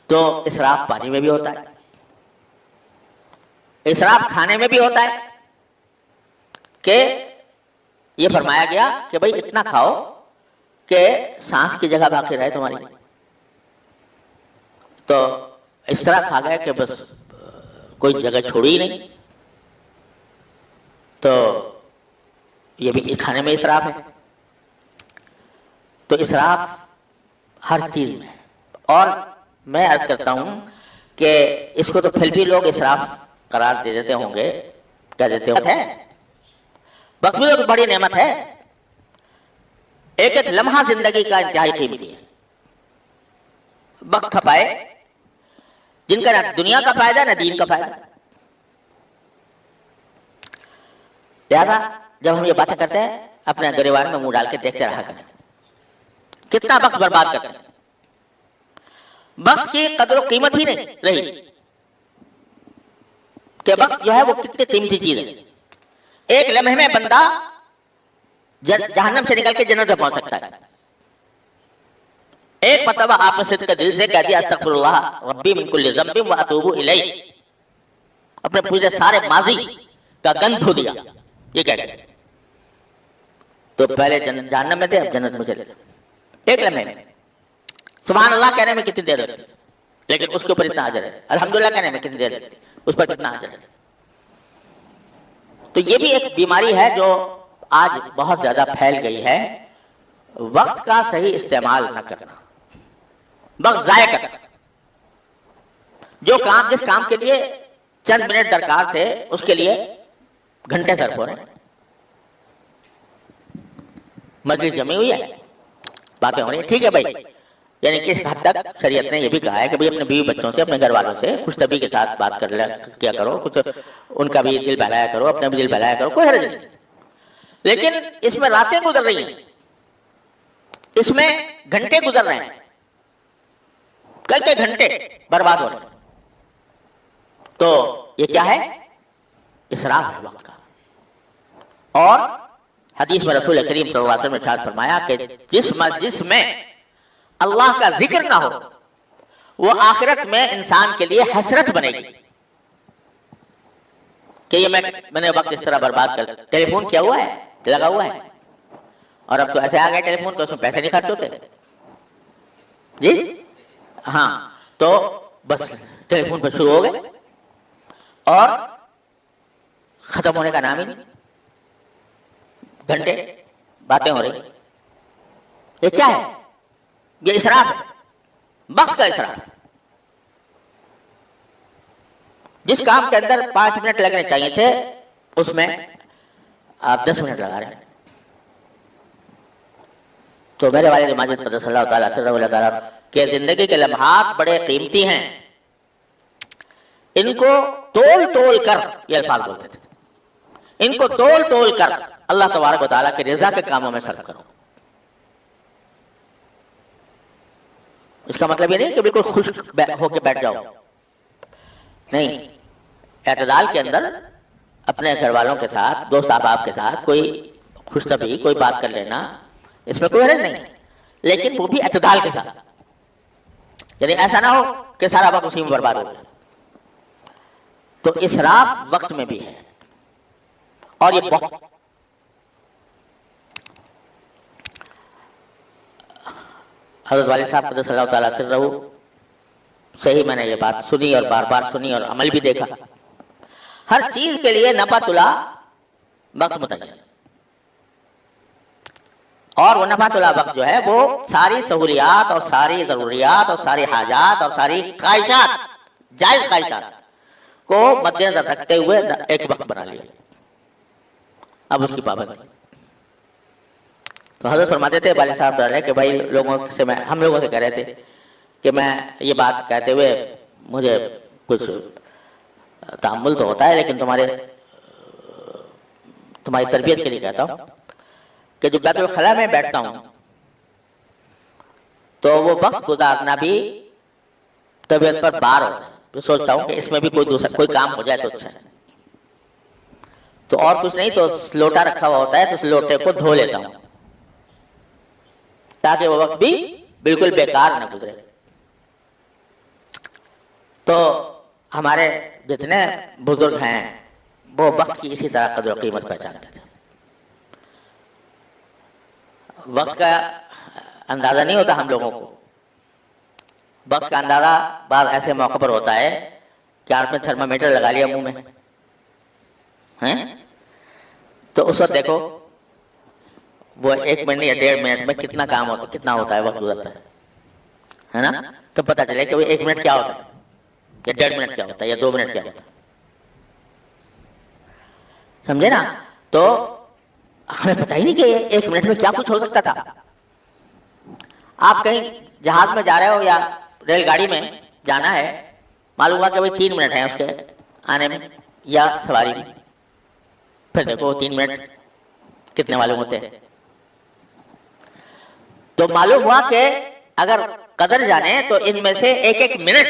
تو اسراف پانی میں بھی ہوتا ہے، اسراف کھانے میں بھی ہوتا ہے کہ یہ فرمایا گیا کہ بھئی اتنا کھاؤ کہ سانس کی جگہ باقی رہے تمہاری، تو اس طرح کھا گئے کہ بس کوئی جگہ چھوڑی ہی نہیں، تو یہ بھی کھانے میں اسراف ہے۔ تو اسراف ہر چیز میں ہے، اور میں عرض کرتا ہوں کہ اس کو تو پھر بھی لوگ اسراف قرار دے دیتے ہوں گے، کہہ دیتے ہوں گے وقت بھی تو بڑی نعمت ہے، ایک ایک لمحہ زندگی کا انتہائی قیمتی ہے، وقت کھپائے جن کا نہ دنیا کا فائدہ نہ دین کا فائدہ۔ لہذا جب ہم یہ باتیں کرتے ہیں اپنے گریبان میں منہ ڈال کے دیکھتے رہا کریں کتنا وقت برباد کرتے ہیں، وقت کی قدر و قیمت ہی نہیں رہی کہ وقت جو ہے وہ کتنی قیمتی چیز ہے۔ ایک لمحے میں بندہ جہنم سے نکل کے جنت میں پہنچ سکتا ہے۔ ایک مرتبہ آپ نے صدق دل سے کہہ دیا استغفر اللہ ربی من کل ذنب واتوب الیہ، اپنے پورے سارے ماضی کا گند دھو دیا، یہ کہہ دیا تو پہلے جہنم میں تھے اب جنت میں چلے، ایک لمحے میں۔ سبحان اللہ کہنے میں کتنی دیر لگتی لیکن اس کے اوپر اتنا اجر ہے، الحمدللہ کہنے میں کتنی دیر لگتی اس پر کتنا اجر ہے۔ تو یہ بھی ایک بیماری ہے جو آج بہت زیادہ پھیل گئی ہے، وقت کا صحیح استعمال نہ کرنا، وقت ضائع کرنا۔ جو کام جس کام کے لیے چند منٹ درکار تھے اس کے لیے گھنٹے صرف ہو رہے ہیں۔ مجلس جمی ہوئی ہے، باتیں ہو رہی ہیں، ٹھیک ہے بھائی، یعنی کس حد تک شریعت نے یہ بھی کہا ہے کہ بھائی اپنے بیوی بچوں سے اپنے گھر والوں سے خوش طبعی کے ساتھ بات کیا کرو، کچھ ان کا بھی دل بہلایا کرو، اپنا بھی دل بہلایا کرو، کوئی حرج نہیں، لیکن اس میں راتیں گزر رہی ہیں، اس میں گھنٹے گزر رہے ہیں، کئی گھنٹے برباد ہو رہے ہیں، تو یہ کیا ہے؟ اسراف ہے وقت کا۔ اور حدیث میں رسول کریم صلی اللہ علیہ وسلم نے ارشاد فرمایا کہ جس مجلس میں اللہ کا ذکر نہ ہو وہ آخرت میں انسان کے لیے حسرت بنے گی کہ یہ میں نے وقت اس طرح برباد کر دیا۔ ٹیلی فون کیا ہوا ہے، لگا ہوا ہے، اور اب تو ایسے آ گئے ٹیلی فون تو اس میں پیسے نہیں خرچ ہوتے جی ہاں، تو بس ٹیلی فون پہ شروع ہو گئے اور ختم ہونے کا نام ہی نہیں، گھنٹے باتیں ہو رہی۔ یہ کیا ہے؟ یہ اسراف ہے، وقت کا اسراف۔ جس کام کے اندر 5 منٹ لگنے چاہیے تھے اس میں آپ 10 منٹ لگا رہے ہیں۔ تو میرے والد ماجد قدس اللہ تعالیٰ سرہ اللہ تعالیٰ کہ زندگی کے لمحات بڑے قیمتی ہیں، ان کو تول کر، یہ الفاظ بولتے تھے، ان کو تول کر اللہ تبارک و تعالیٰ کے رضا کے کاموں میں صرف کرو۔ اس کا مطلب یہ نہیں کہ بالکل خوش ہو کے بیٹھ جاؤ، نہیں، اعتدال کے اندر اپنے گھر والوں کے ساتھ، دوست احباب کے ساتھ کوئی خوش طبعی کوئی بات کر لینا، اس میں کوئی حرج نہیں، لیکن وہ بھی اعتدال کے ساتھ، یعنی ایسا نہ ہو کہ سارا وقت اسی میں برباد ہو جائے۔ تو اسراف وقت میں بھی ہے، اور یہ بہت حضرت والد صاحب قدس اللہ تعالیٰ سرہ صحیح میں نے یہ بات سنی اور بار بار سنی اور عمل بھی دیکھا، ہر چیز کے لیے نفع طلا وقت متعین، اور وہ نفع طلا وقت جو ہے وہ ساری سہولیات اور ساری ضروریات اور ساری حاجات اور ساری خواہشات، جائز خواہشات کو مد نظر رکھتے ہوئے ایک وقت بنا لیا، اب اس کی پابندی۔ تو حضرت فرماتے تھے والد صاحب رہے کہ بھائی ہم لوگوں سے کہہ رہے تھے کہ میں یہ بات کہتے ہوئے مجھے کچھ تأمل تو ہوتا ہے لیکن تمہاری تربیت کے لیے کہتا ہوں کہ جو بیت الخلاء میں بیٹھتا ہوں تو وہ وقت گزارنا بھی طبیعت پر بار ہوتا ہے، تو سوچتا ہوں کہ اس میں بھی کوئی کام ہو جائے تو اچھا ہے، تو اور کچھ نہیں تو لوٹا رکھا ہوا ہوتا ہے تو اس لوٹے کو دھو لیتا ہوں تاکہ وہ وقت بھی بالکل بیکار نہ گزرے۔ تو ہمارے جتنے بزرگ ہیں وہ وقت کی اسی طرح قدر و قیمت پہچانتے تھے. وقت کا اندازہ نہیں ہوتا ہم لوگوں کو. وقت کا اندازہ بعض ایسے موقع پر ہوتا ہے کہ آپ نے تھرمامیٹر لگا لیا منہ میں تو اس وقت دیکھو وہ 1 منٹ یا 1.5 منٹ میں کتنا کام ہوتا ہے، کتنا ہوتا ہے، وقت گزرتا ہے نا. تو پتہ چلے کہ وہ 1 منٹ کیا ہوتا ہے یا 1.5 منٹ کیا ہوتا ہے یا 2 منٹ کیا ہوتا ہے. سمجھے نا؟ تو ہمیں پتہ ہی نہیں کہ 1 منٹ میں کیا کچھ ہو سکتا تھا. آپ کہیں جہاز میں جا رہے ہو یا ریل گاڑی میں جانا ہے، معلوم ہوا کہ 3 منٹ ہیں اس کے آنے میں یا سواری میں. پھر دیکھو 3 منٹ کتنے معلوم ہوتے ہیں. تو معلوم ہوا کہ اگر قدر جانے تو ان میں سے 1 منٹ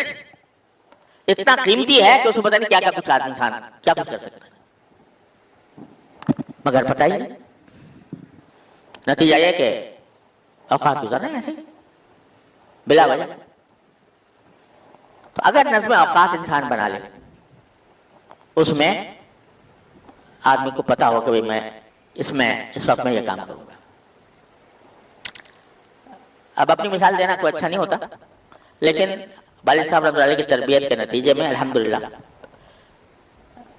اتنا قیمتی ہے کہ اسے پتہ نہیں کیا کیا کچھ انسان کیا کچھ کر سکتا ہے، مگر پتہ ہی نہیں. نتیجہ یہ کہ اوقات گزر رہے ہیں ایسے بلا وجہ. تو اگر نظم اوقات انسان بنا لے، اس میں آدمی کو پتا ہو کہ میں اس وقت میں یہ کام کروں گا. اب اپنی مثال دینا کوئی اچھا نہیں ہوتا، لیکن والد صاحب رحمۃ اللہ علیہ کی تربیت کے نتیجے میں الحمدللہ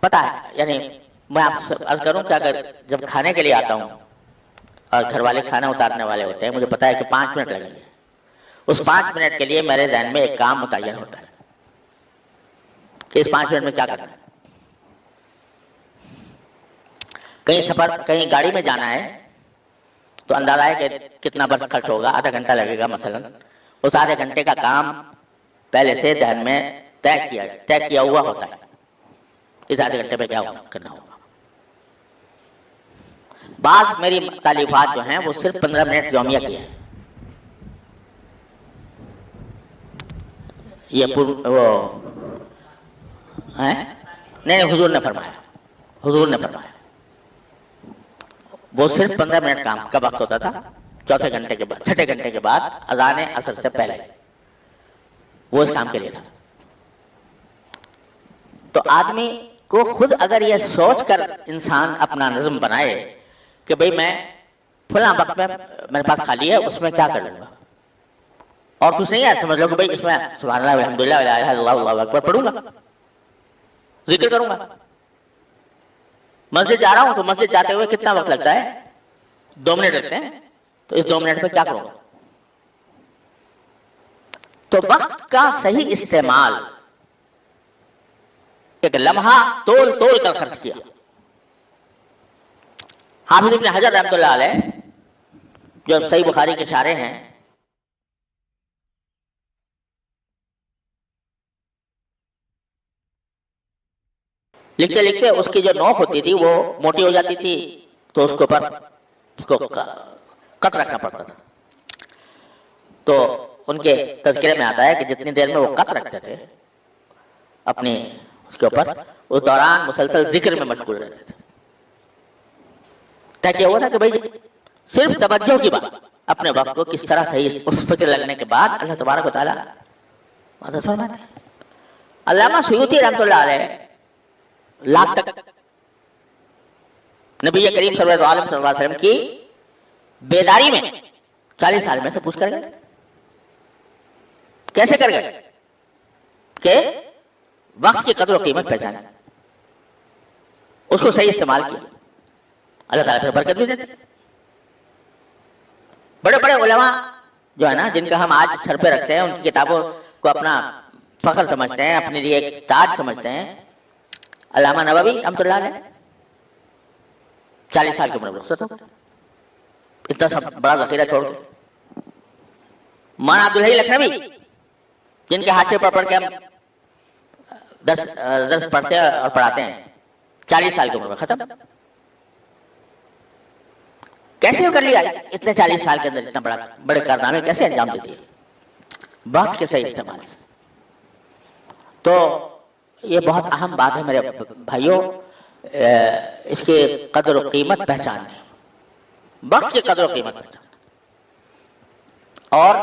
پتا ہے. یعنی میں آپ سے عرض کروں کہ اگر جب کھانے کے لیے آتا ہوں اور گھر والے کھانا اتارنے والے ہوتے ہیں، مجھے پتا ہے کہ 5 منٹ لگیں گے. اس 5 منٹ کے لیے میرے ذہن میں ایک کام متعین ہوتا ہے کہ اس 5 منٹ میں کیا کرنا ہے. کہیں سفر، کہیں گاڑی میں جانا ہے تو اندازہ ہے کہ کتنا برس خرچ ہوگا، آدھا گھنٹہ لگے گا مثلا. اس آدھے گھنٹے کا کام پہلے سے ذہن میں طے کیا ہوا ہوتا ہے. اس آدھے گھنٹے میں کیا کرنا ہوگا. بعض میری تالیفات جو ہیں وہ صرف 15 منٹ یومیہ کی ہیں. یہ وہ نہیں، حضور نے فرمایا وہ صرف 15 منٹ کام کا وقت ہوتا تھا. چوتھے گھنٹے کے بعد، چھٹے گھنٹے کے بعد اذان عصر سے پہلے وہ اس کام کے لیے تھا. تو آدمی کو خود اگر یہ سوچ کر انسان اپنا نظم بنائے کہ بھئی میں فلاں وقت میں میرے پاس خالی ہے، اس میں کیا کر لوں گا، اور کچھ نہیں ہے، سمجھ لو کہ بھئی اس میں سبحان اللہ الحمدللہ لا الہ الا اللہ اللہ اکبر پڑھوں گا، ذکر کروں گا. مسجد جا رہا ہوں تو مسجد جاتے ہوئے کتنا وقت لگتا ہے؟ 2 منٹ لگتے ہیں. تو اس 2 منٹ میں کیا کروں گا؟ تو وقت کا صحیح استعمال، ایک لمحہ تول کر خرچ کیا. حافظ ابن حجر رحمۃ اللہ علیہ جو صحیح بخاری کے شارح ہیں، لکھتے لکھتے اس کی جو نوک ہوتی تھی وہ موٹی ہو جاتی تھی، تو اس کے اوپر اس کو قط رکھنا پڑتا تھا. تو ان کے تذکرے میں آتا ہے کہ جتنی دیر میں وہ قط رکھتے تھے اپنی اس کے اوپر، اس دوران مسلسل ذکر میں مشغول رہتے تھے. طے کیا ہوا تھا کہ بھائی صرف توجہ کی بات، اپنے وقت کو کس طرح صحیح اس فکر لگنے کے بعد اللہ تبارک و تعالیٰ مدد فرماتے ہیں. علامہ سیوطی رحمۃ اللہ علیہ لاکھ تک نبی کریم صلی اللہ علیہ وسلم کی بیداری میں 40 سال میں سے پوچھ کر گئے. کیسے کر گئے؟ کہ وقت کی قدر و قیمت پہچانا، اس کو صحیح استعمال کیا، اللہ تعالیٰ پھر برکت بھی دیتے. بڑے بڑے علماء جو ہے نا، جن کا ہم آج سر پہ رکھتے ہیں، ان کی کتابوں کو اپنا فخر سمجھتے ہیں، اپنے لیے ایک تاج سمجھتے ہیں. علامہ نووی رحمۃ اللہ علیہ 40 سال کی عمر میں رخصت ہو گئے، اتنا سب بڑا ذخیرہ چھوڑ کے. مولانا عبدالحی لکھنوی جن کے ہاتھ سے پڑھ کے ہم درس پڑھتے اور پڑھاتے ہیں، 40 سال کی عمر میں ختم. کیسے کر لیا اتنے 40 سال کے اندر اتنا بڑے کارنامے کیسے انجام دے دیے؟ وقت کے صحیح استعمال سے. تو یہ بہت اہم بات ہے میرے بھائیوں، اس کی قدر و قیمت پہچاننے، وقت کی قدر و قیمت پہچاننا. اور